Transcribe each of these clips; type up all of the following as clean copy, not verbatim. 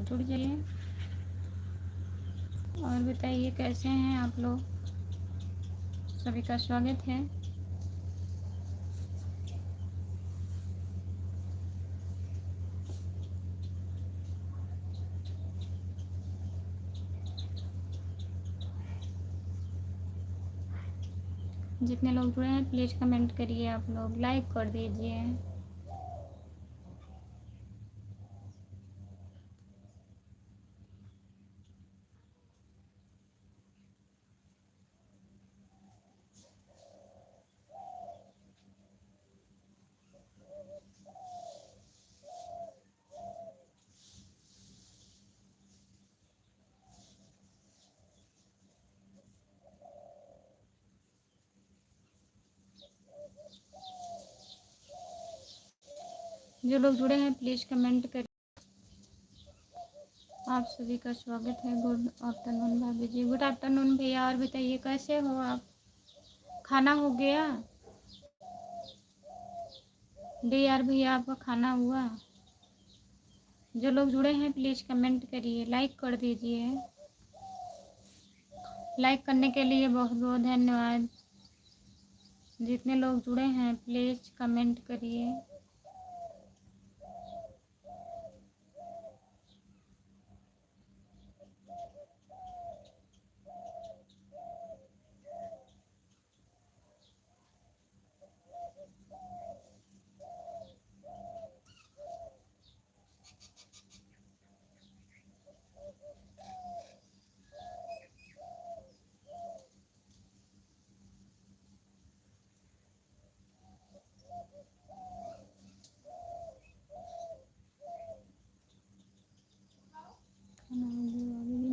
जुड़ जाइए और बताइए कैसे हैं आप लोग। सभी का स्वागत है। जितने लोग जुड़े हैं प्लीज़ कमेंट करिए, आप लोग लाइक कर दीजिए। जो लोग जुड़े हैं प्लीज़ कमेंट करिए। आप सभी का स्वागत है। गुड आफ्टरनून भाभी जी। गुड आफ्टरनून भैया। और बताइए कैसे हो आप। खाना हो गया? यार भैया आपका खाना हुआ? जो लोग जुड़े हैं प्लीज़ कमेंट करिए, लाइक कर दीजिए। लाइक करने के लिए बहुत बहुत धन्यवाद। जितने लोग जुड़े हैं प्लीज़ कमेंट करिए।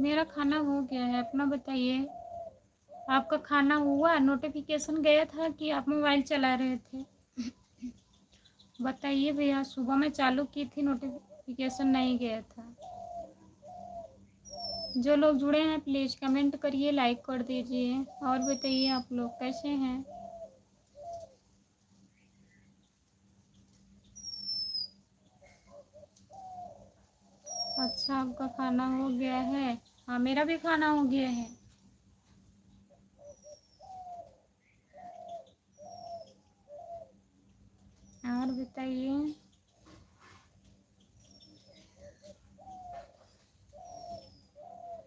मेरा खाना हो गया है, अपना बताइए। आपका खाना हुआ? नोटिफिकेशन गया था कि आप मोबाइल चला रहे थे? बताइए भैया। सुबह में चालू की थी, नोटिफिकेशन नहीं गया था। जो लोग जुड़े हैं प्लीज़ कमेंट करिए, लाइक कर दीजिए। और बताइए आप लोग कैसे हैं। अच्छा, आपका खाना हो गया है? हाँ, मेरा भी खाना हो गया है। और बताइए।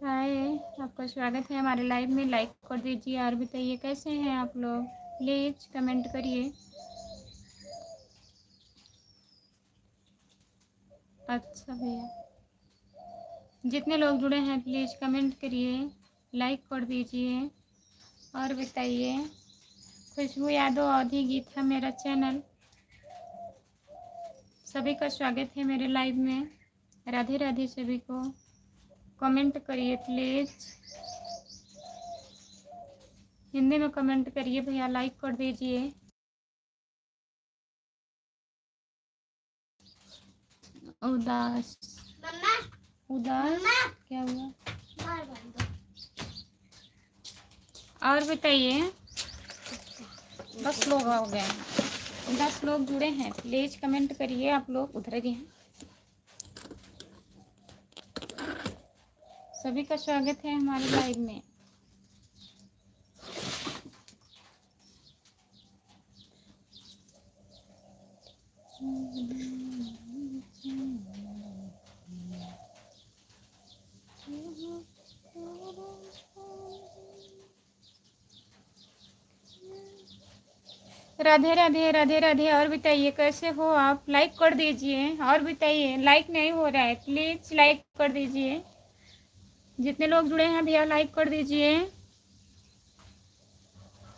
हाय, आपका स्वागत है हमारे लाइव में। लाइक कर दीजिए। और बताइए कैसे हैं आप लोग, प्लीज़ कमेंट करिए। अच्छा भैया, जितने लोग जुड़े हैं प्लीज़ कमेंट करिए, लाइक कर दीजिए। और बताइए। खुशबू यादव अवधी गीत है मेरा चैनल। सभी का स्वागत है मेरे लाइव में। राधे राधे सभी को। कमेंट करिए प्लीज़, हिंदी में कमेंट करिए भैया, लाइक कर दीजिए। उदास उदास क्या हुआ? और बताइए। 10 लोग हो गए हैं, 10 लोग जुड़े हैं। प्लीज़ कमेंट करिए आप लोग। उधर भी हैं। सभी का स्वागत है हमारे लाइव में। राधे राधे राधे राधे। और बताइए कैसे हो आप। लाइक कर दीजिए। और बताइए, लाइक नहीं हो रहा है, प्लीज़ लाइक कर दीजिए। जितने लोग जुड़े हैं भैया लाइक कर दीजिए।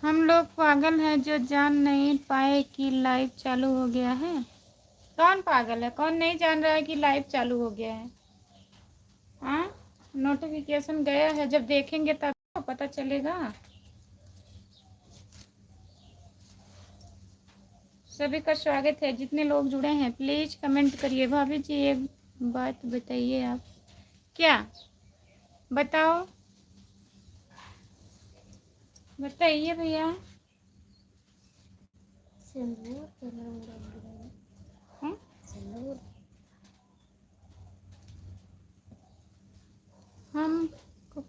हम लोग पागल हैं जो जान नहीं पाए कि लाइव चालू हो गया है। कौन पागल है? कौन नहीं जान रहा है कि लाइव चालू हो गया है? हाँ, नोटिफिकेशन गया है, जब देखेंगे तब तो पता चलेगा। सभी का स्वागत है। जितने लोग जुड़े हैं प्लीज़ कमेंट करिए। भाभी जी एक बात बताइए आप। क्या बताओ? बताइए भैया।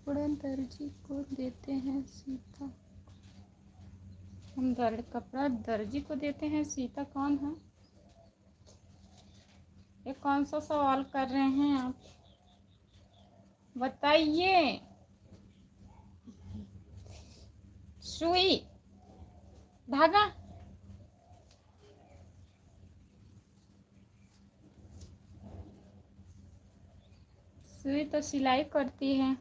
कपड़ा दर्जी को देते हैं सीता। हम कपड़ा दर्जी को देते हैं सीता कौन है? ये कौन सा सवाल कर रहे हैं आप? बताइए। सुई, धागा, सुई तो सिलाई करती है।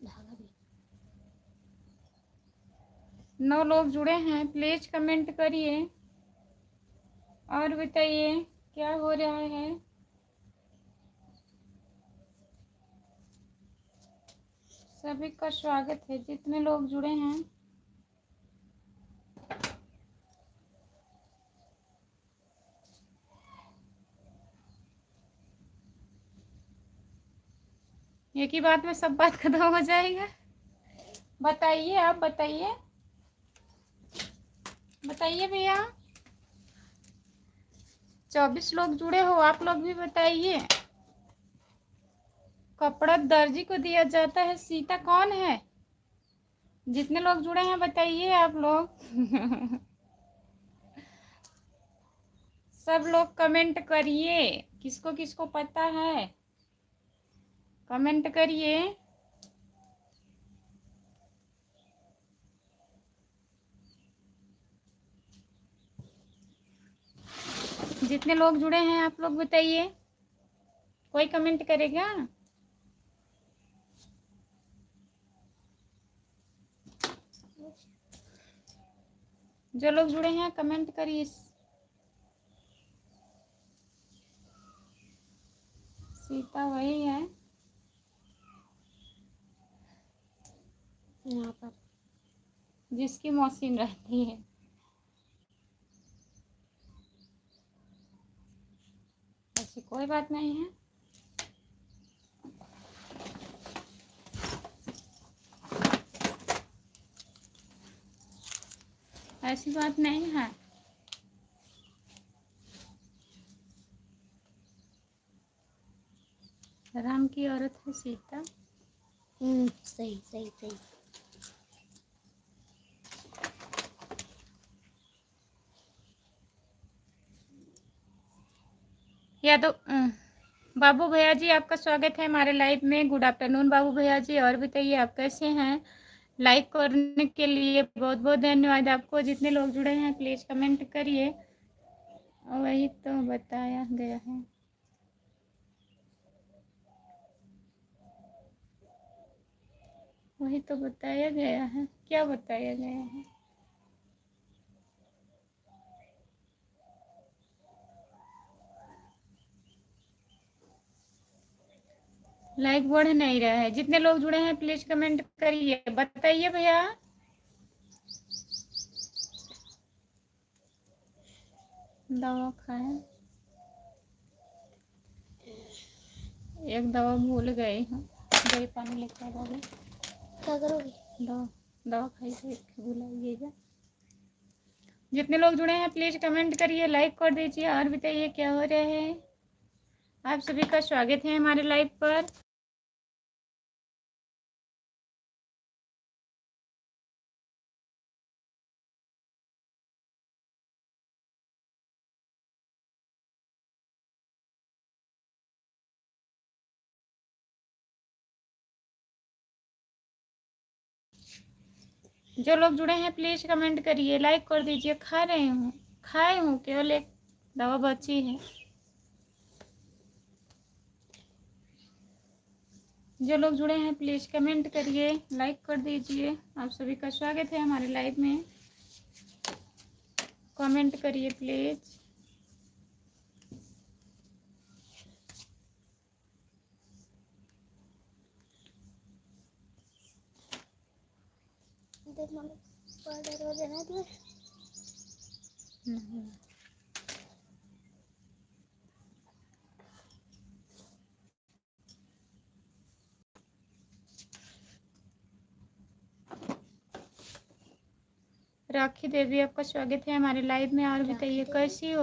धागा भी। 9 लोग जुड़े हैं, प्लीज कमेंट करिए और बताइए क्या हो रहा है। सभी का स्वागत है जितने लोग जुड़े हैं। एक ही बात में सब बात खत्म हो जाएगा। बताइए, आप बताइए, बताइए भैया। 24 लोग जुड़े हो, आप लोग भी बताइए। कपड़ा दर्जी को दिया जाता है, सीता कौन है? जितने लोग जुड़े हैं बताइए आप लोग। सब लोग कमेंट करिए, किसको किसको पता है कमेंट करिए। जितने लोग जुड़े हैं आप लोग बताइए। कोई कमेंट करेगा? जो लोग जुड़े हैं कमेंट करिए। सीता वही है यहाँ पर जिसकी मौसीन रहती है। ऐसी कोई बात नहीं है। ऐसी बात नहीं है। राम की औरत है सीता। सही सही सही। यादव बाबू भैया जी, आपका स्वागत है हमारे लाइव में। गुड आफ्टरनून बाबू भैया जी, और बताइए आप कैसे हैं? लाइक करने के लिए बहुत बहुत धन्यवाद आपको। जितने लोग जुड़े हैं प्लीज़ कमेंट करिए। वही तो बताया गया है। वही तो बताया गया है। क्या बताया गया है? लाइक बढ़ नहीं रहा है। जितने लोग जुड़े हैं प्लीज कमेंट करिए, बताइए भैया। दवा खाएं। एक दवा भूल गई हूँ। दही पानी लेकर आओगे? क्या करोगे? दवा खाई भूलाइएगा। जितने लोग जुड़े हैं प्लीज कमेंट करिए, लाइक कर दीजिए और बताइए क्या हो रहा है। आप सभी का स्वागत है हमारे लाइव पर। जो लोग जुड़े हैं प्लीज कमेंट करिए, लाइक कर दीजिए। खा रही हूँ, खाए हूँ, केवल एक दवा बची है। जो लोग जुड़े हैं प्लीज कमेंट करिए, लाइक कर दीजिए। आप सभी का स्वागत है हमारे लाइव में। कमेंट करिए प्लीज। राखी देवी, आपका स्वागत है हमारे लाइव में। और बताइए कैसी हो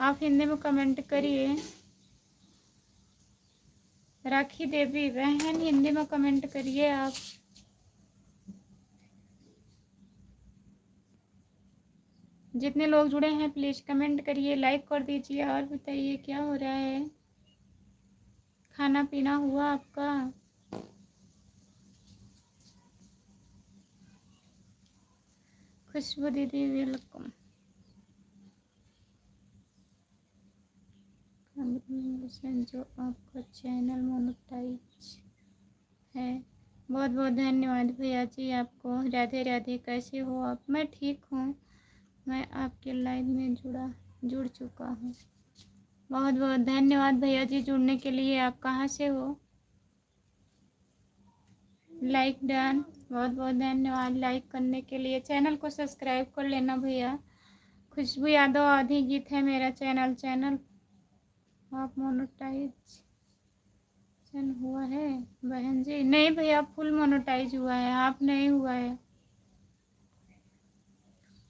आप? हिंदी में कमेंट करिए। राखी देवी बहन हिंदी में कमेंट करिए आप। जितने लोग जुड़े हैं प्लीज कमेंट करिए, लाइक कर दीजिए और बताइए क्या हो रहा है। खाना पीना हुआ आपका? खुशबू दीदी वेलकम। जो आपका चैनल मोनेटाइज है, बहुत बहुत धन्यवाद भैया जी आपको। राधे राधे, कैसे हो आप? मैं ठीक हूँ, मैं आपके लाइव में जुड़ चुका हूँ। बहुत बहुत धन्यवाद भैया जी जुड़ने के लिए। आप कहाँ से हो? लाइक डन, बहुत बहुत धन्यवाद लाइक करने के लिए। चैनल को सब्सक्राइब कर लेना भैया। खुशबू यादव आधी गीत है मेरा चैनल आप मोनेटाइज हुआ है बहन जी? नहीं भैया, फुल मोनेटाइज हुआ है, आप नहीं हुआ है।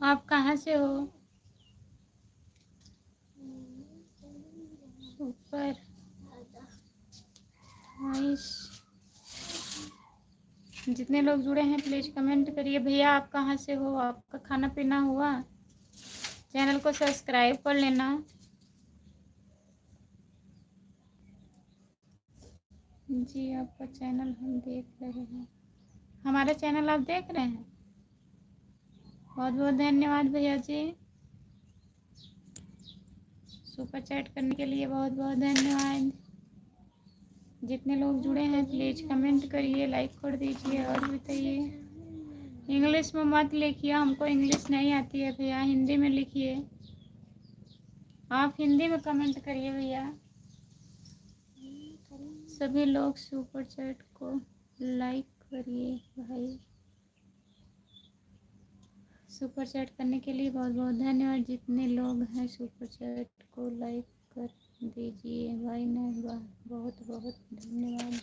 आप कहाँ से हो? Super nice. जितने लोग जुड़े हैं प्लीज कमेंट करिए। भैया आप कहाँ से हो? आपका खाना पीना हुआ? चैनल को सब्सक्राइब कर लेना। जी आपका चैनल हम देख रहे हैं। हमारा चैनल आप देख रहे हैं? बहुत बहुत धन्यवाद भैया जी। सुपर चैट करने के लिए बहुत बहुत धन्यवाद। जितने लोग जुड़े हैं प्लीज कमेंट करिए, लाइक कर दीजिए और बताइए। इंग्लिश में मत लिखिए, हमको इंग्लिश नहीं आती है भैया, हिंदी में लिखिए। आप हिंदी में कमेंट करिए भैया। सभी लोग सुपर चैट को लाइक करिए भाई। सुपर चैट करने के लिए बहुत बहुत धन्यवाद। जितने लोग हैं सुपर चैट को लाइक कर दीजिए भाई ने। बहुत बहुत धन्यवाद।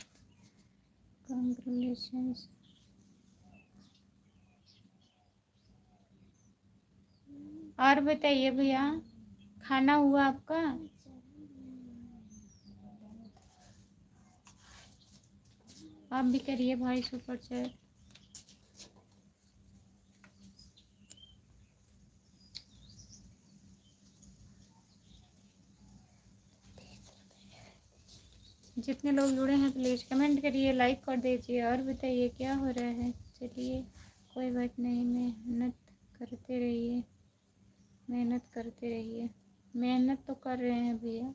कांग्रेचुलेशंस। और बताइए भैया, खाना हुआ आपका? आप भी करिए भाई सुपर चैट। जितने लोग जुड़े हैं प्लीज़ कमेंट करिए, लाइक कर दीजिए और बताइए क्या हो रहा है। चलिए कोई बात नहीं, मेहनत करते रहिए, मेहनत करते रहिए। मेहनत तो कर रहे हैं भैया।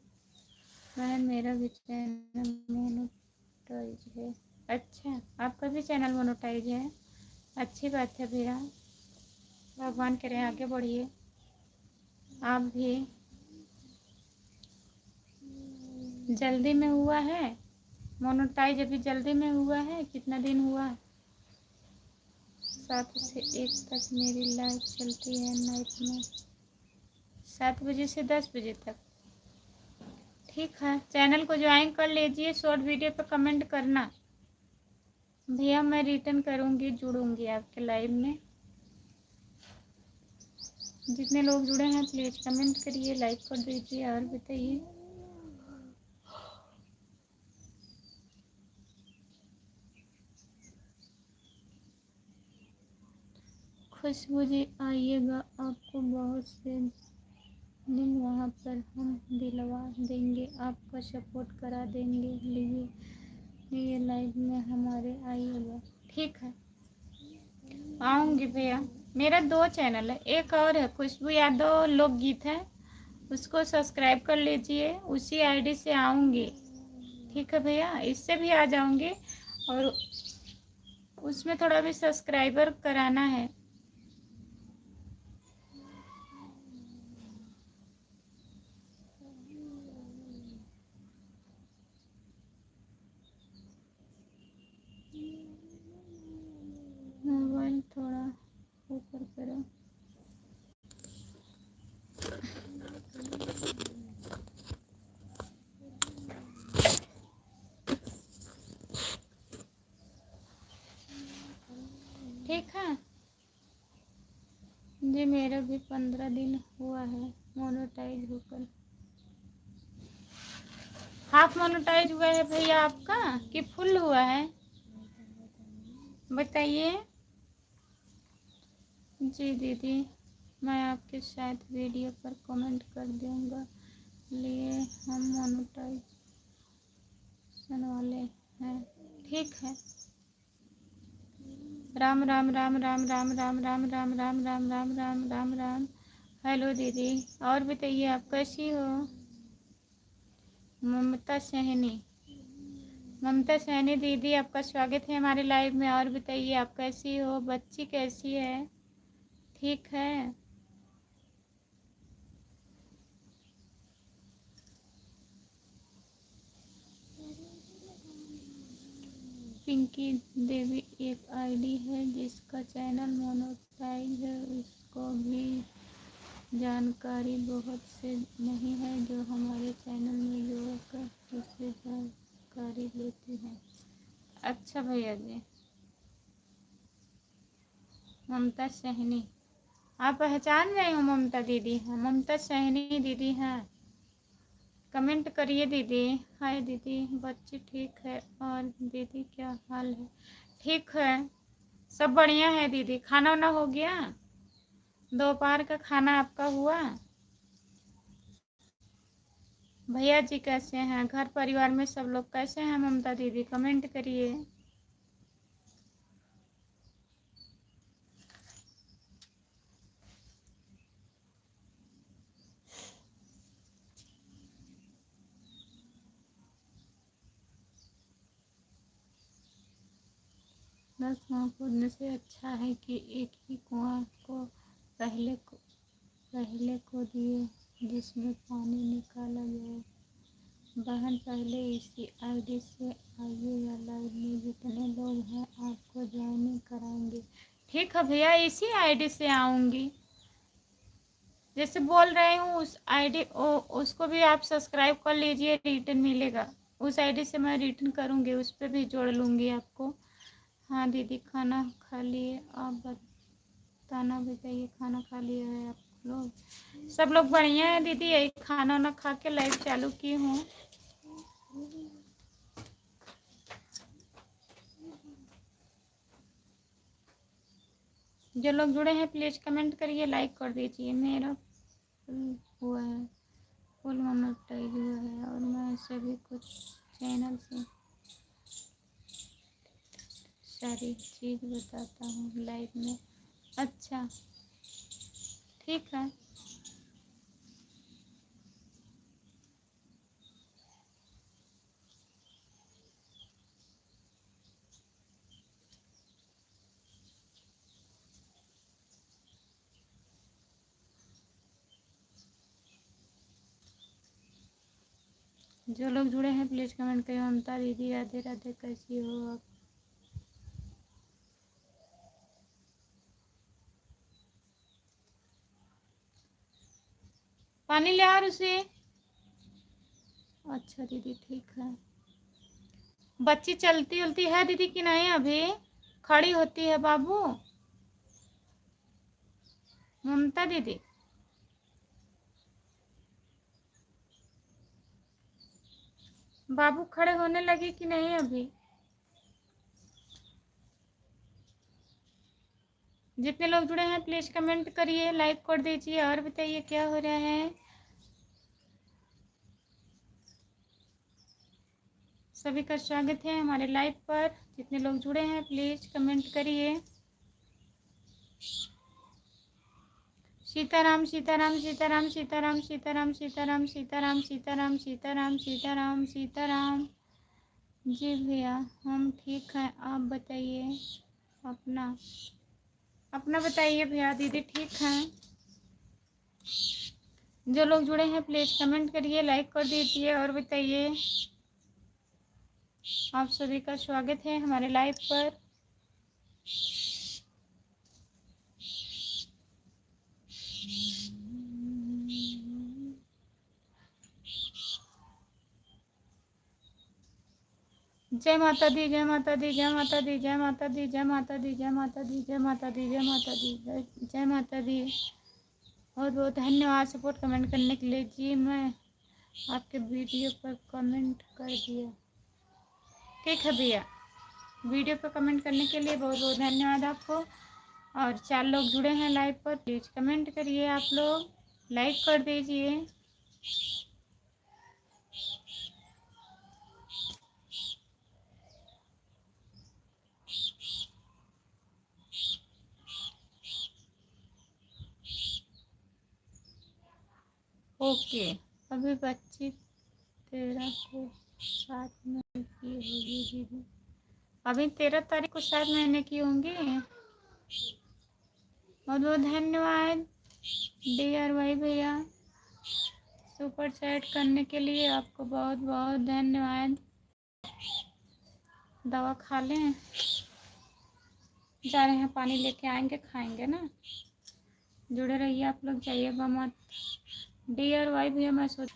बहन मेरा भी चैनल मोनेटाइज है। अच्छा, आपका भी चैनल मोनेटाइज है? अच्छी बात है भैया, भगवान करे आगे बढ़िए आप भी। जल्दी में हुआ है मोनेटाइज? अभी जल्दी में हुआ है? कितना दिन हुआ? 7 से 1 तक मेरी लाइव चलती है नाइट में, 7 बजे से 10 बजे तक। ठीक है, चैनल को ज्वाइन कर लीजिए। शॉर्ट वीडियो पे कमेंट करना भैया, मैं रिटर्न करूँगी, जुड़ूंगी आपके लाइव में। जितने लोग जुड़े हैं प्लीज़ कमेंट करिए, लाइक कर दीजिए और बताइए। खुशबू जी आइएगा, आपको बहुत से दिन वहाँ पर हम दिलवा देंगे, आपका सपोर्ट करा देंगे। लिए लाइव में हमारे आइएगा। ठीक है, आऊँगी भैया। मेरा 2 चैनल है, एक और है खुशबू यादव लोकगीत है, उसको सब्सक्राइब कर लीजिए। उसी आईडी से आऊँगी। ठीक है भैया, इससे भी आ जाऊँगी और उसमें थोड़ा भी सब्सक्राइबर कराना है। मोबाइल थोड़ा ऊपर करो। ठीक है जी, मेरा भी 15 दिन हुआ है मोनेटाइज होकर। हाफ मोनेटाइज हुआ है भैया आपका कि फुल हुआ है, बताइए। जी दीदी, मैं आपके शायद वीडियो पर कमेंट कर दूंगा, लिए हम मोनेटाइजेशन वाले हैं, ठीक है। राम राम राम राम राम राम राम राम राम राम राम राम राम राम। हेलो दीदी, और बताइए आप कैसी हो? ममता सहनी, ममता सहनी दीदी, आपका स्वागत है हमारे लाइव में। और बताइए आप कैसी हो? बच्ची कैसी है? ठीक है। पिंकी देवी एक आईडी है जिसका चैनल मोनेटाइज है, उसको भी जानकारी बहुत से नहीं है जो हमारे चैनल में जोड़कर उससे जानकारी लेती हैं। अच्छा भैया जी, ममता सहनी, आप पहचान रहे हो? ममता दीदी हैं, ममता सहनी दीदी हैं। कमेंट करिए दीदी। हाय दीदी, बच्ची ठीक है? और दीदी क्या हाल है? ठीक है, सब बढ़िया है दीदी। खाना वाना हो गया? दोपहर का खाना आपका हुआ? भैया जी कैसे हैं? घर परिवार में सब लोग कैसे हैं? ममता दीदी कमेंट करिए। दस कुआं खोदने से अच्छा है कि एक ही कुआं को पहले खोदिए जिसमें पानी निकाला जाए। बहन पहले इसी आईडी से आइएगा, लाइव में जितने लोग हैं आपको ज्वाइनिंग कराएंगे। ठीक है भैया, इसी आईडी से आऊँगी। जैसे बोल रहे हूँ उस आईडी उसको भी आप सब्सक्राइब कर लीजिए, रिटर्न मिलेगा। उस आईडी से मैं रिटर्न करूँगी, उस पर भी जोड़ लूँगी आपको। हाँ दीदी, खाना खा लिए? आप बताना, बताइए खाना खा लिया है आप लोग? सब लोग बढ़िया है दीदी, यही खाना वाना खा के लाइव चालू की हूँ। जो लोग जुड़े हैं प्लीज़ कमेंट करिए, लाइक कर दीजिए। मेरा हुआ है, फुल मोनेटाइज हुआ है और मैं सभी कुछ चैनल से सारी चीज़ बताता हूँ लाइव में। अच्छा, ठीक है। जो लोग जुड़े हैं प्लीज़ कमेंट करिए। ममता दीदी राधे राधे, कैसी हो आप? पानी ले आ उसे। अच्छा दीदी, ठीक है। बच्ची चलती उलती है दीदी कि नहीं? अभी खड़ी होती है बाबू? ममता दीदी, बाबू खड़े होने लगे कि नहीं अभी? जितने लोग जुड़े हैं प्लीज़ कमेंट करिए, लाइक कर दीजिए। और बताइए क्या हो रहा है? सभी का स्वागत है हमारे लाइव पर। जितने लोग जुड़े हैं प्लीज़ कमेंट करिए। सीताराम सीताराम सीताराम सीताराम सीताराम सीताराम सीताराम सीताराम सीताराम सीताराम सीताराम। जी भैया, हम ठीक हैं, आप बताइए अपना अपना बताइए भैया। दीदी ठीक हैं? जो लोग जुड़े हैं प्लीज़ कमेंट करिए, लाइक कर दीजिए। और बताइए, आप सभी का स्वागत है हमारे लाइव पर। जय माता दी, जय माता दी, जय माता दी, जय माता दी, जय माता दी, जय माता दी, जय माता दी, जय माता दी, जय माता दी। बहुत बहुत धन्यवाद सपोर्ट कमेंट करने के लिए। जी मैं आपके वीडियो पर कमेंट कर दिया। ठीक है भैया, वीडियो पर कमेंट करने के लिए बहुत बहुत धन्यवाद आपको। और 4 लोग जुड़े हैं लाइव पर, प्लीज़ कमेंट करिए, आप लोग लाइक कर दीजिए। ओके, अभी 25-13 को 7 महीने की होगी दीदी। अभी 13 तारीख को 7 महीने की होंगी। बहुत बहुत धन्यवाद DRY भैया, सुपर चैट करने के लिए आपको बहुत बहुत धन्यवाद। दवा खा लें, जा रहे हैं, पानी लेके आएंगे, खाएंगे ना। जुड़े रहिए आप लोग, जाइएगा मत। DRY भैया मैं सोच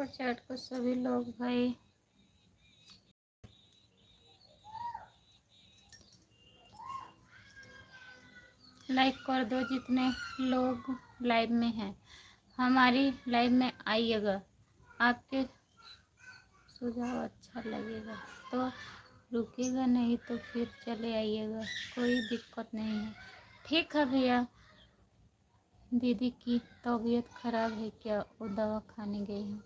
सुपर चैट को सभी लोग भाई लाइक कर दो, जितने लोग लाइव में हैं हमारी लाइव में आइएगा। आपके सुझाव अच्छा लगेगा तो रुकिएगा, नहीं तो फिर चले आइएगा, कोई दिक्कत नहीं है। ठीक है भैया, दीदी की तबीयत खराब है क्या? वो दवा खाने गई हूँ।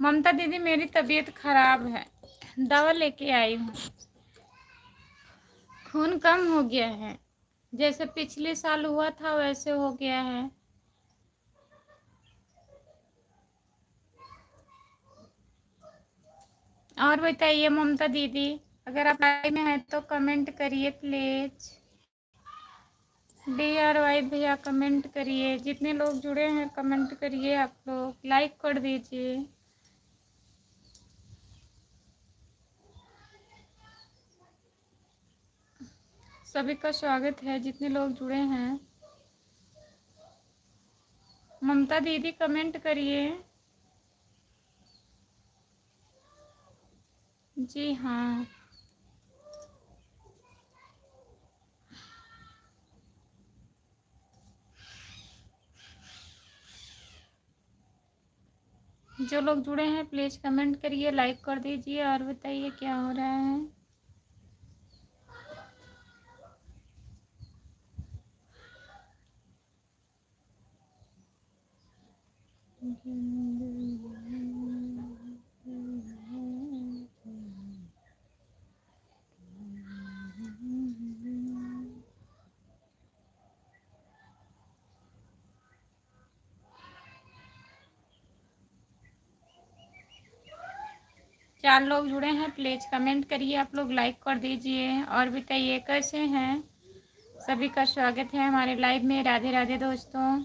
ममता दीदी मेरी तबीयत खराब है, दवा लेके आई हूँ। खून कम हो गया है, जैसे पिछले साल हुआ था वैसे हो गया है। और बताइए ममता दीदी, अगर आप लाइव में हैं तो कमेंट करिए प्लीज। DRY भैया कमेंट करिए, जितने लोग जुड़े हैं कमेंट करिए, आप लोग लाइक कर दीजिए। सभी का स्वागत है, जितने लोग जुड़े हैं। ममता दीदी कमेंट करिए। जी हाँ, जो लोग जुड़े हैं प्लीज़ कमेंट करिए, लाइक कर दीजिए और बताइए क्या हो रहा है। चार लोग जुड़े हैं, प्लीज़ कमेंट करिए, आप लोग लाइक कर दीजिए और बताइए कैसे हैं। सभी का स्वागत है हमारे लाइव में। राधे राधे दोस्तों,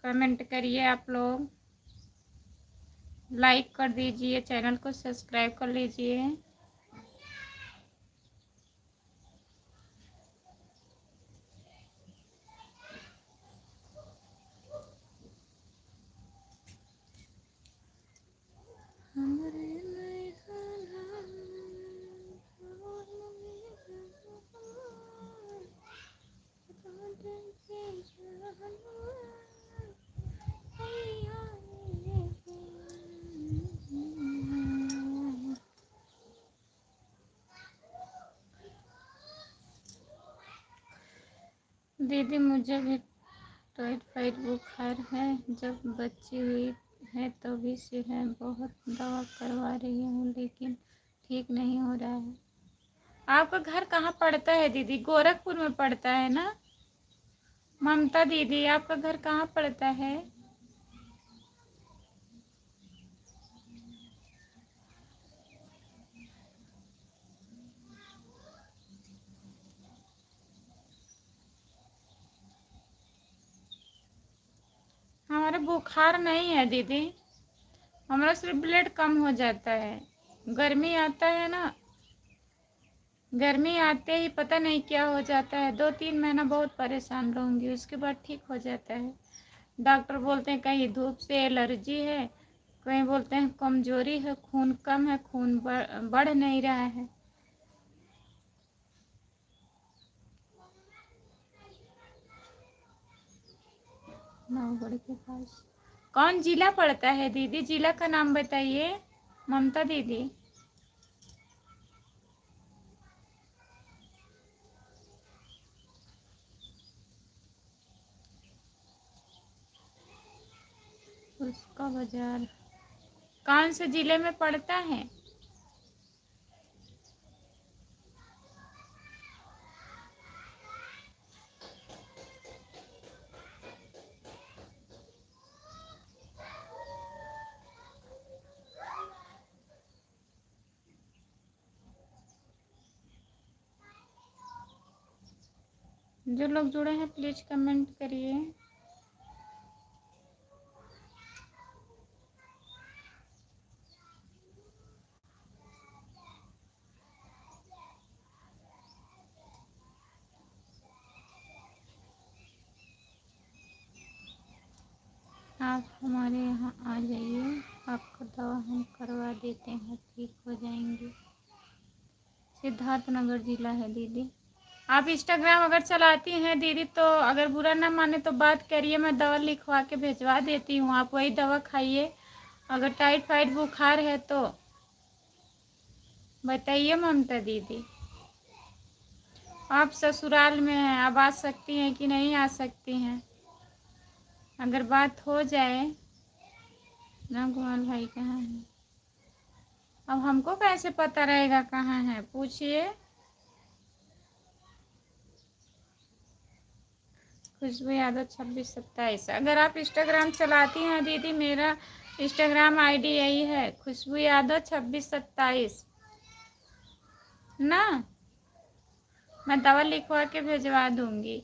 कमेंट करिए, आप लोग लाइक कर दीजिए, चैनल को सब्सक्राइब कर लीजिए। दीदी मुझे भी टाइफाइड बुखार है, जब बच्ची हुई है तभी से है, बहुत दवा करवा रही हूँ लेकिन ठीक नहीं हो रहा है। आपका घर कहाँ पड़ता है दीदी? गोरखपुर में पड़ता है ना? ममता दीदी आपका घर कहाँ पड़ता है? हमारा बुखार नहीं है दीदी, हमारा सिर्फ ब्लड कम हो जाता है। गर्मी आता है ना, गर्मी आते ही पता नहीं क्या हो जाता है, 2-3 महीना बहुत परेशान रहूँगी, उसके बाद ठीक हो जाता है। डॉक्टर बोलते हैं कहीं धूप से एलर्जी है, कहीं बोलते हैं कमजोरी है, खून कम है, खून बढ़ नहीं रहा है। नवगढ़ के पास कौन जिला पड़ता है दीदी? जिला का नाम बताइए ममता दीदी। उसका बाजार कौन से जिले में पड़ता है? जो लोग जुड़े हैं प्लीज कमेंट करिए। आप हमारे यहाँ आ जाइए, आपका दवा हम करवा देते हैं, ठीक हो जाएंगे। सिद्धार्थ नगर जिला है दीदी। आप इंस्टाग्राम अगर चलाती हैं दीदी तो अगर बुरा ना माने तो बात करिए, मैं दवा लिखवा के भिजवा देती हूँ, आप वही दवा खाइए। अगर टाइफाइड बुखार है तो बताइए ममता दीदी। आप ससुराल में हैं, आप आ सकती हैं कि नहीं आ सकती हैं? अगर बात हो जाए ना। गोपाल भाई कहाँ है? अब हमको कैसे पता रहेगा कहाँ है, पूछिए। खुशबू यादव 2627। अगर आप इंस्टाग्राम चलाती हैं दीदी, मेरा इंस्टाग्राम आईडी यही है, खुशबू यादव 2627 ना। मैं दवा लिखवा के भिजवा दूंगी।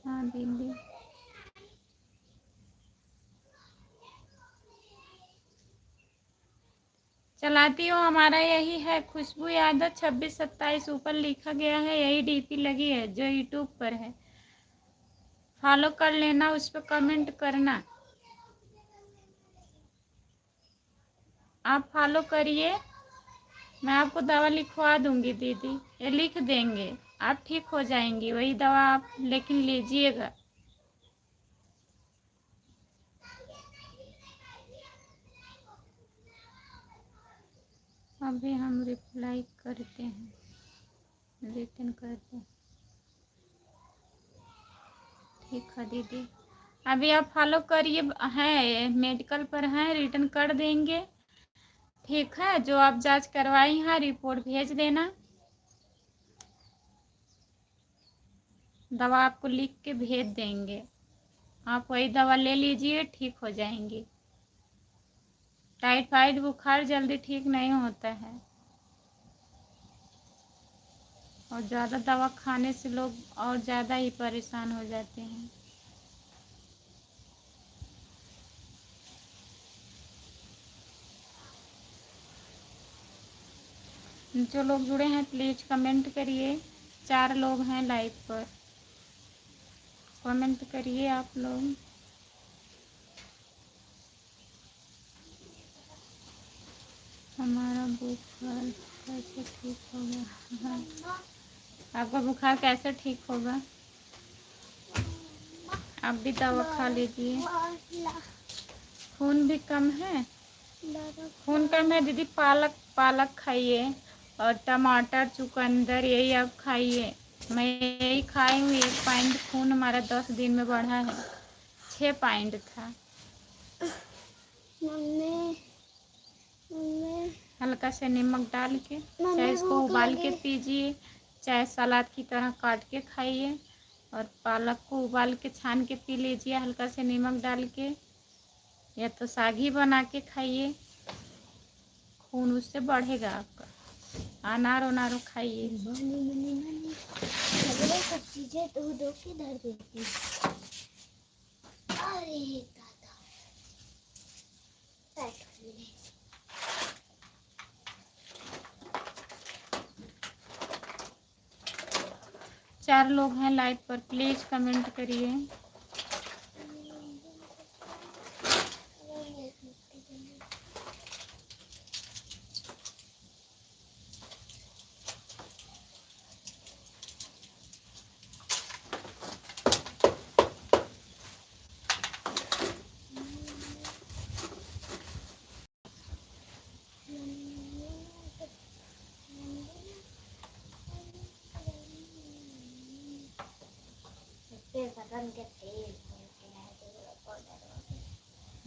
हाँ दीदी। चलाती हूँ, हमारा यही है, खुशबू यादव 2627 ऊपर लिखा गया है, यही डीपी लगी है जो यूट्यूब पर है। फॉलो कर लेना, उस पर कमेंट करना। आप फॉलो करिए, मैं आपको दवा लिखवा दूंगी दीदी, ये लिख देंगे, आप ठीक हो जाएंगी। वही दवा आप लेकिन लीजिएगा। अभी हम रिप्लाई करते हैं, रिटर्न करते हैं। ठीक है दीदी, अभी आप फॉलो करिए, है मेडिकल पर हैं, रिटर्न कर देंगे। ठीक है, जो आप जांच करवाई हैं रिपोर्ट भेज देना, दवा आपको लिख के भेज देंगे, आप वही दवा ले लीजिए, ठीक हो जाएंगी। टाइफाइड बुखार जल्दी ठीक नहीं होता है, और ज़्यादा दवा खाने से लोग और ज़्यादा ही परेशान हो जाते हैं। जो लोग जुड़े हैं प्लीज़ कमेंट करिए, 4 लोग हैं लाइव पर, कमेंट करिए आप लोग। हमारा बुखार कैसे ठीक होगा? हाँ, आपका बुखार कैसे ठीक होगा? आप भी दवा खा लीजिए। खून भी कम है, खून कम है दीदी, पालक खाइए, और टमाटर चुकंदर यही आप खाइए। मैं यही खाई हूँ, 1 पॉइंट खून हमारा 10 दिन में बढ़ा है, 6 पॉइंट था। हल्का से नमक डाल के, चाहे इसको उबाल के पीजिए, चाहे सलाद की तरह काट के खाइए, और पालक को उबाल के छान के पी लीजिए हल्का से नमक डाल के, या तो साग ही बना के खाइए, खून उससे बढ़ेगा आपका। अनार वनार खाइए। सब चीजें तो दो के धर देती। अरे दादा, 4 लोग हैं लाइव पर, प्लीज़ कमेंट करिए।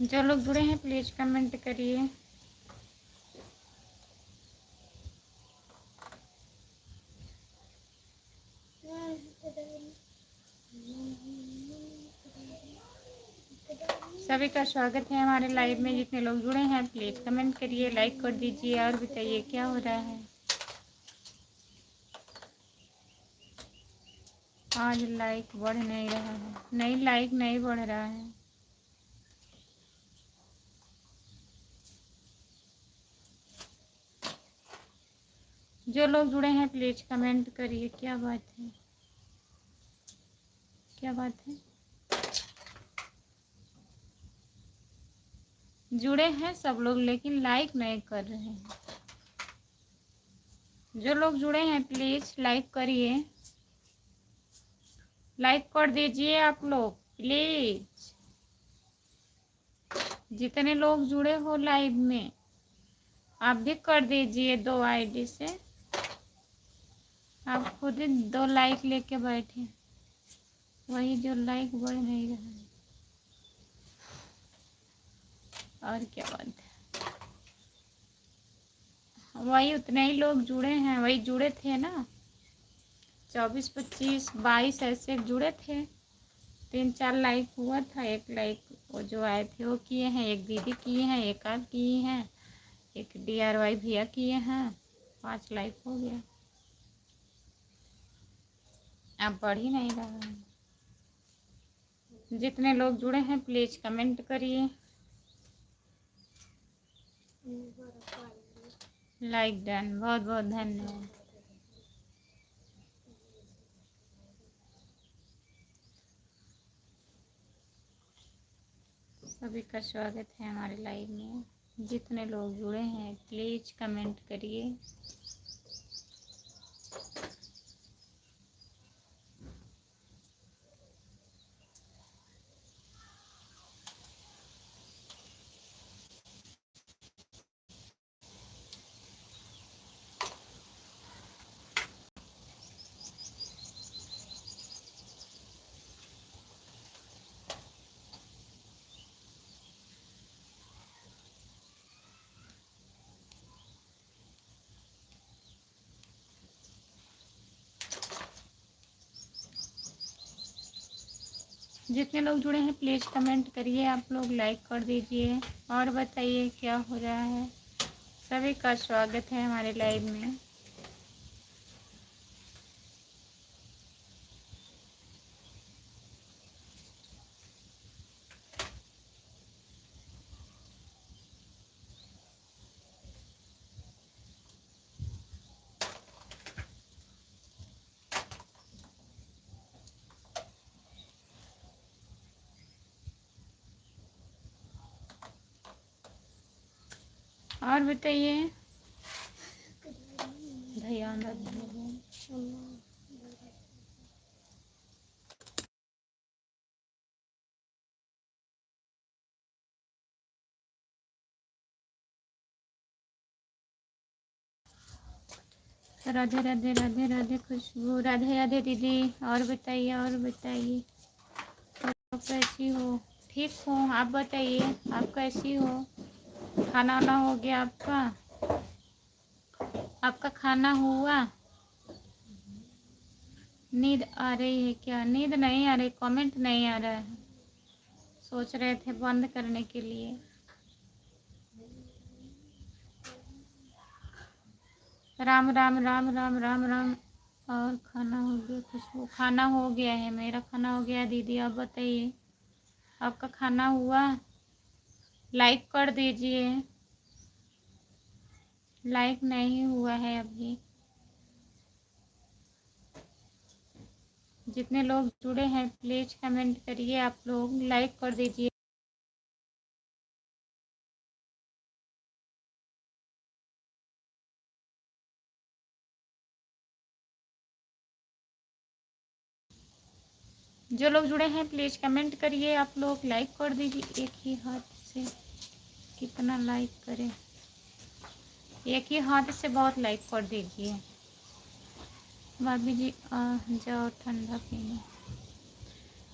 जो लोग जुड़े हैं प्लीज़ कमेंट करिए। सभी का स्वागत है हमारे लाइव में, जितने लोग जुड़े हैं प्लीज़ कमेंट करिए, लाइक कर दीजिए, और बताइए क्या हो रहा है। आज लाइक बढ़ नहीं रहा है, नहीं लाइक नहीं बढ़ रहा है। जो लोग जुड़े हैं प्लीज़ कमेंट करिए, क्या बात है, क्या बात है। जुड़े हैं सब लोग लेकिन लाइक नहीं कर रहे हैं। जो लोग जुड़े हैं प्लीज लाइक करिए, लाइक कर दीजिए आप लोग प्लीज। जितने लोग जुड़े हो लाइव में आप भी कर दीजिए 2 आईडी से। आप खुद ही 2 लाइक लेके बैठे, वही जो लाइक बढ़ नहीं रहा है। और क्या बात है, वही उतने ही लोग जुड़े हैं, वही जुड़े थे ना 24 25 22 ऐसे जुड़े थे। 3 4 लाइक हुआ था, 1 लाइक वो जो आए थे वो किए हैं, एक दीदी किए हैं, एक आप किए हैं, एक DRY भैया किए हैं, 5 लाइक हो गया। अब बढ़ ही नहीं रहा है। जितने लोग जुड़े हैं प्लीज कमेंट करिए, लाइक डन, बहुत बहुत धन्यवाद। सभी का स्वागत है हमारे लाइव में। जितने लोग जुड़े हैं प्लीज कमेंट करिए। जितने लोग जुड़े हैं प्लीज कमेंट करिए, आप लोग लाइक कर दीजिए और बताइए क्या हो रहा है। सभी का स्वागत है हमारे लाइव में। और बताइए, ध्यान रखिए। राधे राधे राधे राधे खुशबू, राधे राधे दीदी। और बताइए, और बताइए आप कैसी हो? ठीक हो, आप बताइए आप कैसी हो? खाना वाना हो गया आपका? आपका खाना हुआ? नींद आ रही है क्या? नींद नहीं आ रही, कमेंट नहीं आ रहा है। सोच रहे थे बंद करने के लिए। राम राम राम राम राम राम। और खाना हो गया खुशबू? खाना हो गया है, मेरा खाना हो गया दीदी। आप बताइए आपका खाना हुआ? लाइक कर दीजिए, लाइक नहीं हुआ है अभी। जितने लोग जुड़े हैं प्लीज कमेंट करिए, आप लोग लाइक कर दीजिए। जो लोग जुड़े हैं प्लीज कमेंट करिए, आप लोग लाइक कर दीजिए। एक ही हाथ से कितना लाइक करें? एक ही हाथ से बहुत लाइक कर दीजिए। भाभी जी आ जाओ ठंडा पीने।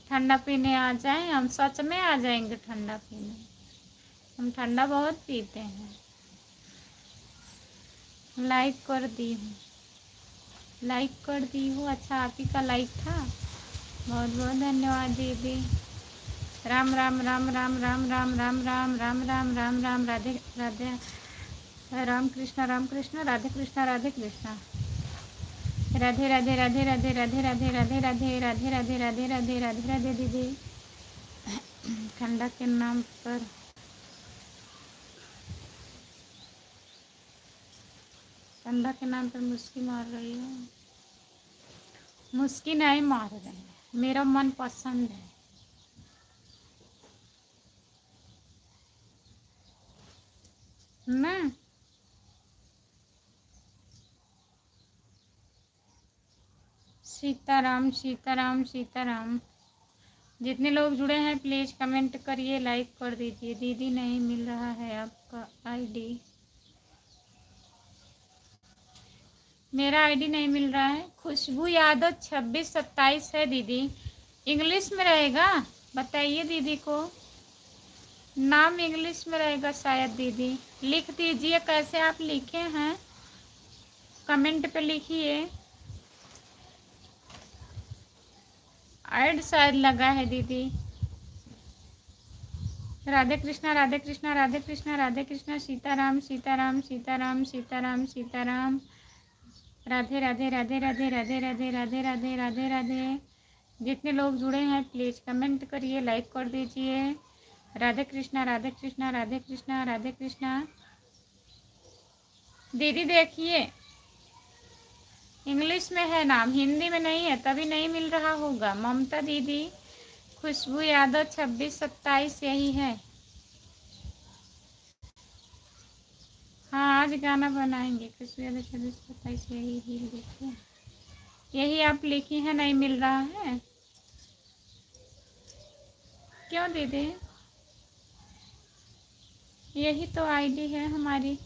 ठंडा पीने आ जाएं, हम सच में आ जाएंगे ठंडा पीने। हम ठंडा बहुत पीते हैं। लाइक कर दी हूँ, लाइक कर दी हूँ। अच्छा आप ही का लाइक था, बहुत बहुत धन्यवाद दीदी। राम राम राम राम राम राम राम राम राम राम राम राम। राधे राधे, राम कृष्णा राधे कृष्णा राधे कृष्णा। राधे राधे राधे राधे राधे राधे राधे राधे राधे राधे राधे राधे राधे राधे दीदी। ठंडा के नाम पर ठंडा के नाम पर मुस्की मार रही हो? मुस्की नहीं मार रहे हैं, मेरा मन पसंद है। ना। सीताराम सीताराम सीताराम। जितने लोग जुड़े हैं प्लीज़ कमेंट करिए, लाइक कर दीजिए। दीदी नहीं मिल रहा है आपका आईडी। मेरा आईडी नहीं मिल रहा है। खुशबू यादव 2627 है दीदी। इंग्लिश में रहेगा, बताइए दीदी को। नाम इंग्लिश में रहेगा शायद दीदी। लिख दीजिए, कैसे आप लिखे हैं कमेंट पे लिखिए। ऐड शायद लगा है दीदी। राधे कृष्णा राधे कृष्णा राधे कृष्णा राधे कृष्णा। सीताराम सीताराम सीताराम सीताराम सीताराम। राधे राधे राधे राधे राधे राधे राधे राधे राधे राधे। जितने लोग जुड़े हैं प्लीज़ कमेंट करिए, लाइक कर दीजिए। राधे कृष्णा राधे कृष्णा राधे कृष्णा राधे कृष्णा। दीदी देखिए, इंग्लिश में है नाम, हिंदी में नहीं है, तभी नहीं मिल रहा होगा। ममता दीदी, खुशबू यादव 2627 यही है। हाँ आज गाना बनाएंगे। खुशबू यादव 2627 यही ही लिखिए। यही आप लिखी है, नहीं मिल रहा है क्यों दीदी? यही तो आईडी है हमारी।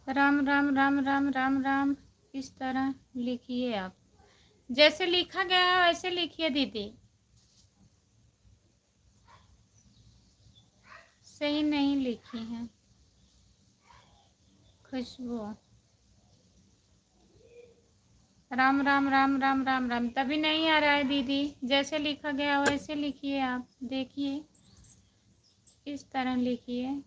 राम राम राम राम राम राम, इस तरह लिखिए आप। जैसे लिखा गया है वैसे लिखिए दीदी। सही नहीं लिखी है। खुशबू राम राम राम राम राम राम, तभी नहीं आ रहा है दीदी। जैसे लिखा गया वैसे लिखिए आप। देखिए इस तरह लिखिए।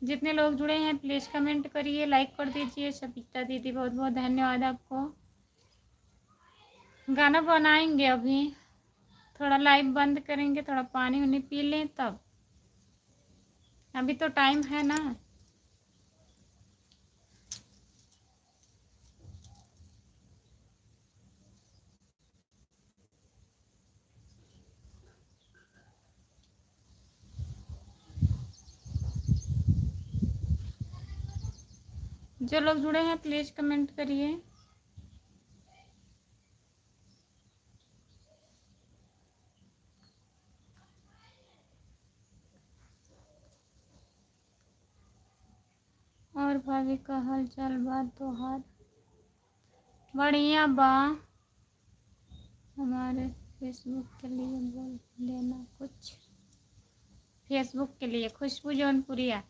जितने लोग जुड़े हैं प्लीज़ कमेंट करिए, लाइक कर दीजिए। सबिता दीदी बहुत बहुत धन्यवाद आपको। गाना बनाएंगे अभी, थोड़ा लाइव बंद करेंगे, थोड़ा पानी उनी पी लें तब। अभी तो टाइम है ना। जो लोग जुड़े हैं प्लीज़ कमेंट करिए। और भाभी का हाल चाल बा तोहार? बढ़िया बा। हमारे फेसबुक के लिए बोल लेना कुछ। फेसबुक के लिए खुशबू जौनपुरिया।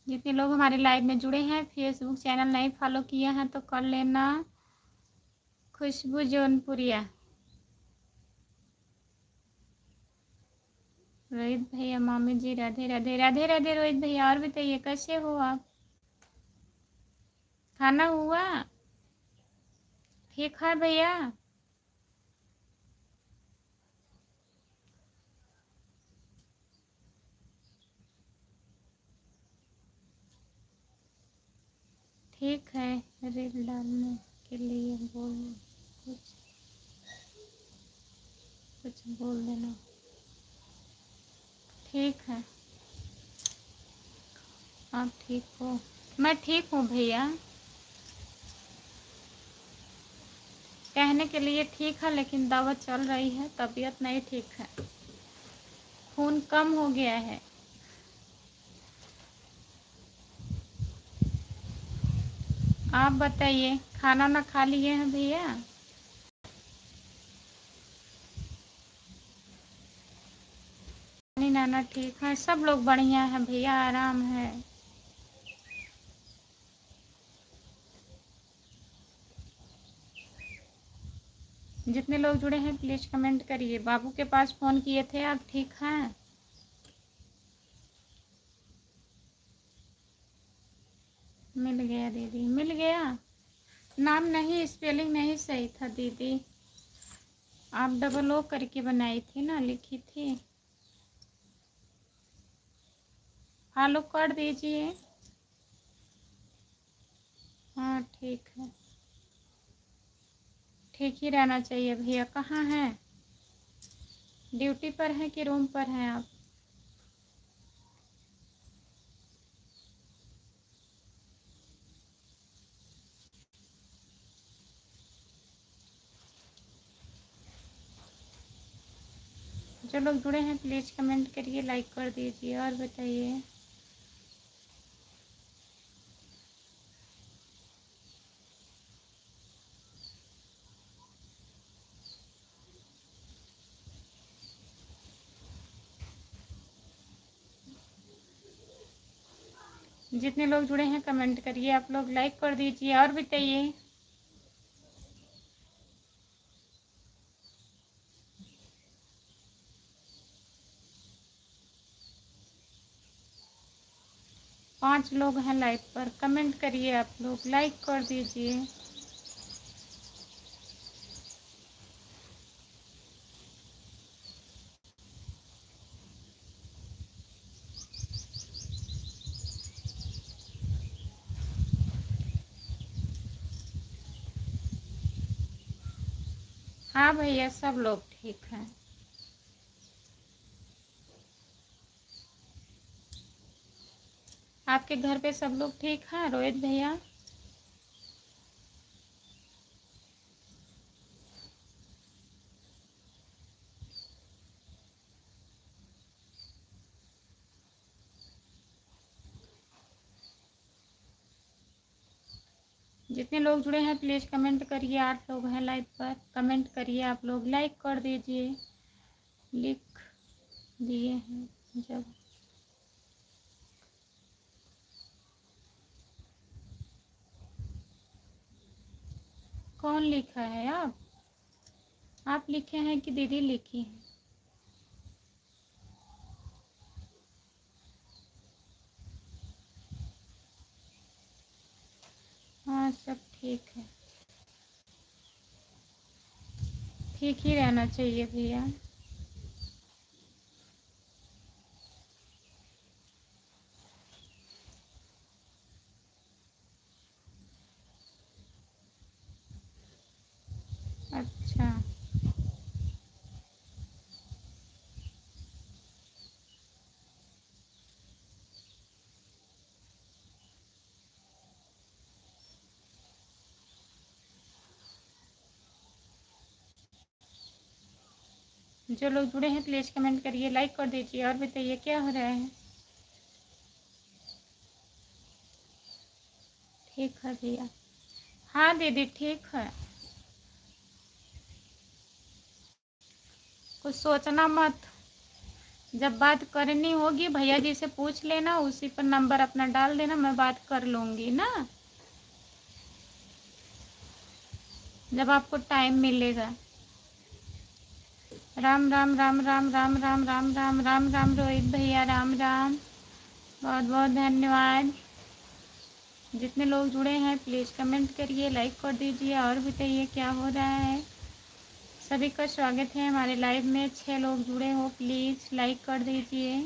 जितने लोग हमारे लाइव में जुड़े हैं फेसबुक चैनल नहीं फॉलो किया है तो कर लेना। खुशबू जौनपुरिया। रोहित भैया, मामी जी राधे राधे राधे राधे। रोहित भैया और बताइए कैसे हो आप? खाना हुआ? ठीक है भैया। ठीक है, रील डालने के लिए बोल कुछ कुछ बोल देना। ठीक है, आप ठीक हो? मैं ठीक हूँ भैया। कहने के लिए ठीक है लेकिन दवा चल रही है, तबीयत नहीं ठीक है। खून कम हो गया है। आप बताइए, खाना ना खा लिए हैं भैया? नाना ठीक है, सब लोग बढ़िया हैं भैया, आराम है। जितने लोग जुड़े हैं प्लीज़ कमेंट करिए। बाबू के पास फ़ोन किए थे, आप ठीक हैं? स्पेलिंग नहीं सही था दीदी, आप डबल ओ करके बनाई थी ना, लिखी थी। फॉलो कर दीजिए। हाँ ठीक है, ठीक ही रहना चाहिए भैया। कहाँ हैं, ड्यूटी पर हैं कि रूम पर हैं आप? जो लोग जुड़े हैं प्लीज़ कमेंट करिए, लाइक कर दीजिए और बताइए। जितने लोग जुड़े हैं कमेंट करिए, आप लोग लाइक कर दीजिए और बताइए। पाँच लोग हैं लाइव पर, कमेंट करिए, आप लोग लाइक कर दीजिए। हाँ भैया सब लोग ठीक हैं। आपके घर पे सब लोग ठीक हैं रोहित भैया? जितने लोग जुड़े हैं प्लीज़ कमेंट करिए। 8 लोग हैं लाइव पर, कमेंट करिए, आप लोग लाइक कर दीजिए। लिख दिए हैं जब। कौन लिखा है आप लिखे हैं कि दीदी लिखी है? हाँ सब ठीक है, ठीक ही रहना चाहिए भैया। अच्छा जो लोग जुड़े हैं प्लीज़ कमेंट करिए, लाइक कर दीजिए और बताइए क्या हो रहा है। ठीक है भैया। हाँ दीदी ठीक है, कुछ सोचना मत। जब बात करनी होगी भैया जी से पूछ लेना, उसी पर नंबर अपना डाल देना, मैं बात कर लूँगी ना जब आपको टाइम मिलेगा। राम राम राम राम राम राम राम राम राम राम रोहित भैया, राम राम, बहुत बहुत धन्यवाद। जितने लोग जुड़े हैं प्लीज़ कमेंट करिए, लाइक कर दीजिए और बताइए क्या हो रहा है। सभी का स्वागत है हमारे लाइव में। 6 लोग जुड़े हो प्लीज़ लाइक कर दीजिए।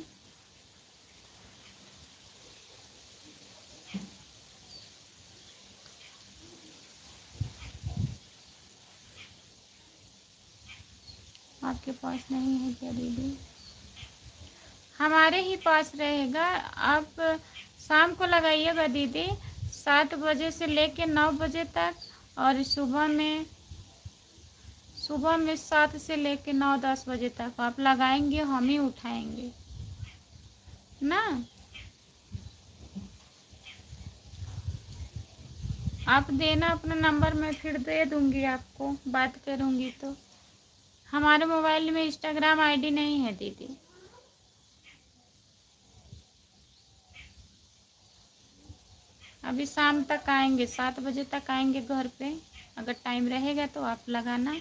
आपके पास नहीं है क्या दीदी? हमारे ही पास रहेगा। आप शाम को लगाइएगा दीदी, 7 बजे से लेके 9 बजे तक, और सुबह में 7 से लेके 9-10 बजे तक आप लगाएंगे, हम ही उठाएंगे ना। आप देना अपना नंबर, मैं फिर दे दूंगी आपको, बात करूंगी तो। हमारे मोबाइल में इंस्टाग्राम आईडी नहीं है दीदी। अभी शाम तक आएंगे, 7 बजे तक आएंगे घर पे। अगर टाइम रहेगा तो आप लगाना।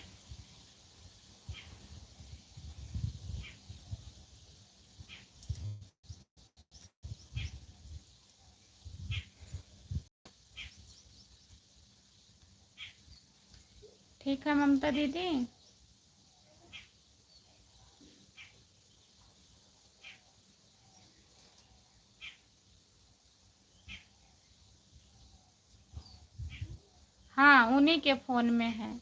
ठीक है ममता दीदी। हाँ उन्हीं के फ़ोन में है।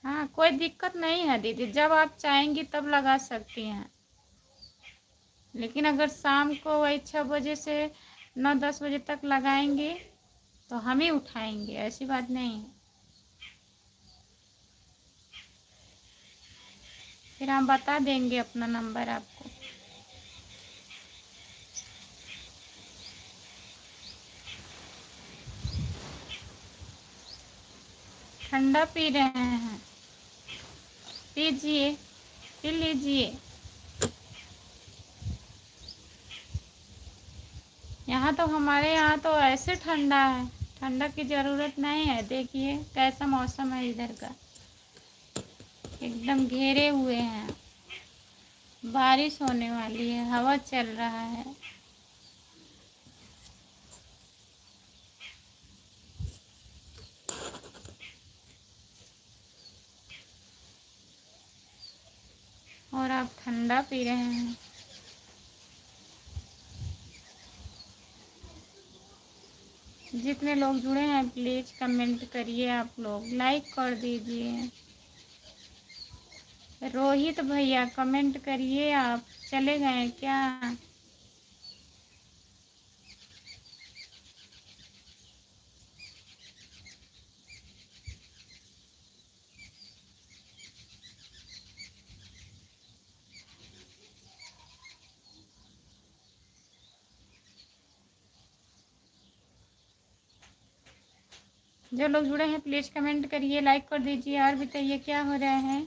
हाँ कोई दिक्कत नहीं है दीदी, जब आप चाहेंगी तब लगा सकती हैं। लेकिन अगर शाम को वही 6 बजे से 9-10 बजे तक लगाएंगी तो हम ही उठाएंगे, ऐसी बात नहीं है। फिर हम बता देंगे अपना नंबर आपको। ठंडा पी रहे हैं, पीजिए, पी लीजिए। यहाँ तो हमारे यहाँ तो ऐसे ठंडा है, ठंडा की ज़रूरत नहीं है। देखिए कैसा मौसम है इधर का, एकदम घेरे हुए हैं। बारिश होने वाली है, हवा चल रहा है। और आप ठंडा पी रहे हैं। जितने लोग जुड़े हैं प्लीज़ कमेंट करिए, आप लोग लाइक कर दीजिए। रोहित भैया कमेंट करिए, आप चले गए क्या? जो लोग जुड़े हैं प्लीज़ कमेंट करिए, लाइक कर दीजिए। और बताइए क्या हो रहा है?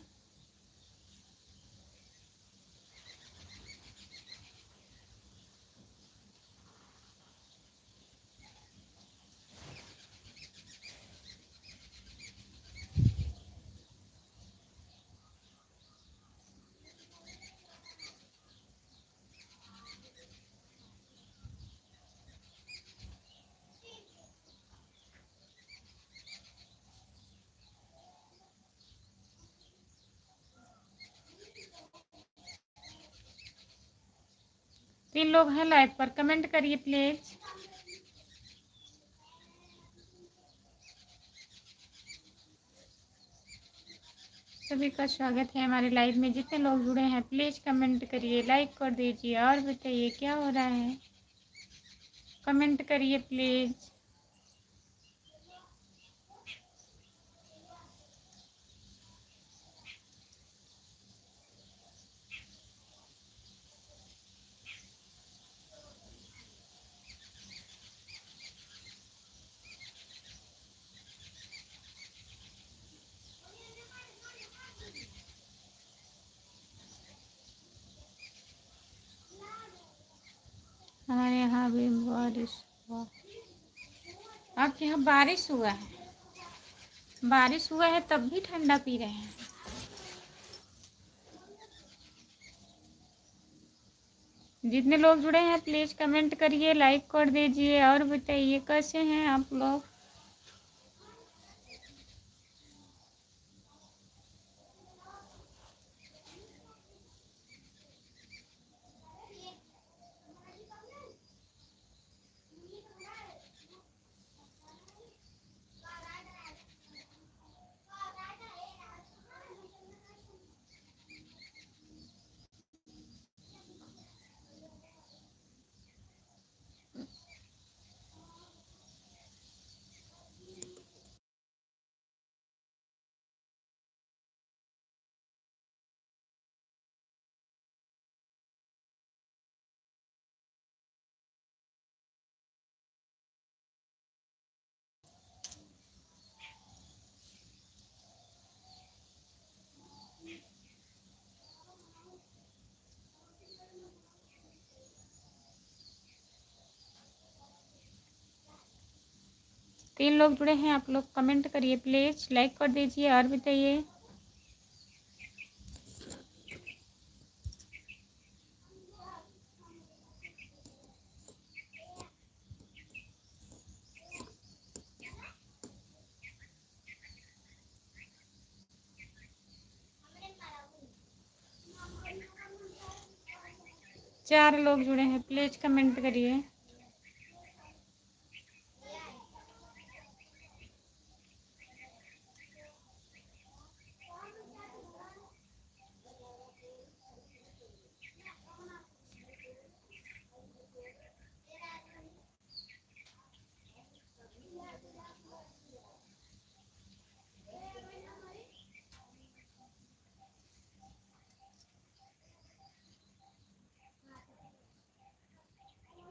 तीन लोग हैं लाइव पर, कमेंट करिए प्लीज़। सभी का स्वागत है हमारे लाइव में। जितने लोग जुड़े हैं प्लीज़ कमेंट करिए, लाइक कर दीजिए। और बताइए क्या हो रहा है? कमेंट करिए प्लीज़। हमारे यहाँ भी बारिश हुआ। आपके यहाँ बारिश हुआ है? बारिश हुआ है तब भी ठंडा पी रहे हैं? जितने लोग जुड़े हैं प्लीज़ कमेंट करिए, लाइक कर दीजिए। और बताइए कैसे हैं आप लोग? तीन लोग जुड़े हैं, आप लोग कमेंट करिए प्लीज़, लाइक कर दीजिए। और बताइए 4 लोग जुड़े हैं, प्लीज कमेंट करिए।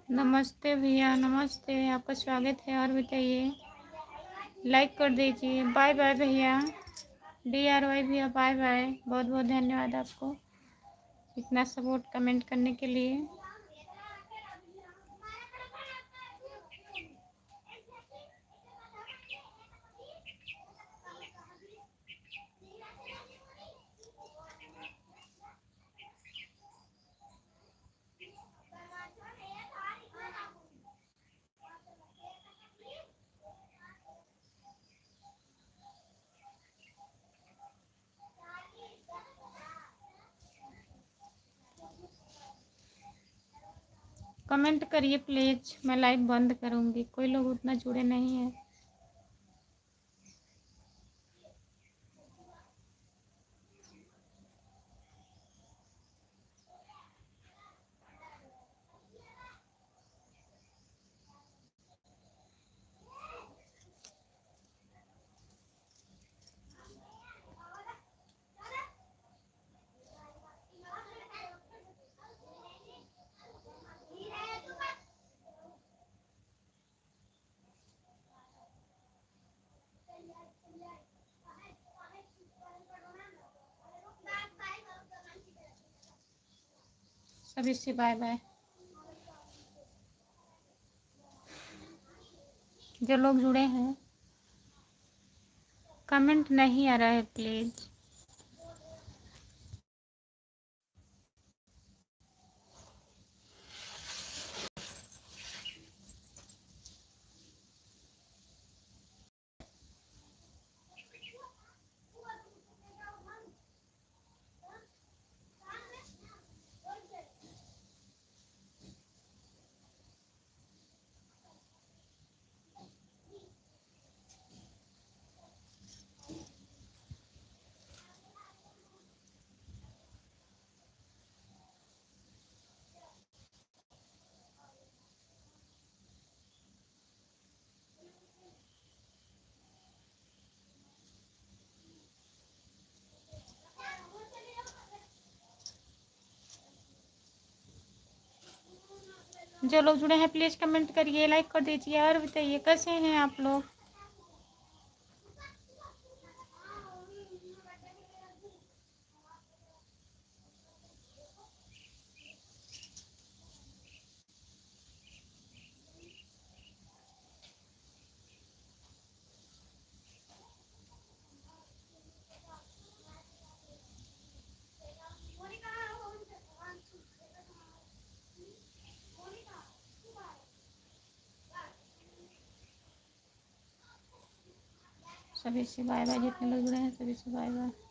नमस्ते भैया, नमस्ते, आपका स्वागत है। और बताइए, लाइक कर दीजिए। बाय बाय भैया, DRY भैया, बाय बाय। बहुत बहुत धन्यवाद आपको इतना सपोर्ट कमेंट करने के लिए। कमेंट करिए प्लीज, मैं लाइव बंद करूँगी, कोई लोग उतना जुड़े नहीं हैं। सभी से बाय बाय। जो लोग जुड़े हैं, कमेंट नहीं आ रहा है प्लीज। जो लोग जुड़े हैं प्लीज कमेंट करिए, लाइक कर दीजिए। और बताइए, कैसे हैं आप लोग? सभी से बाय बाय, जितने लोग जुड़े हैं सभी से बाय बाय।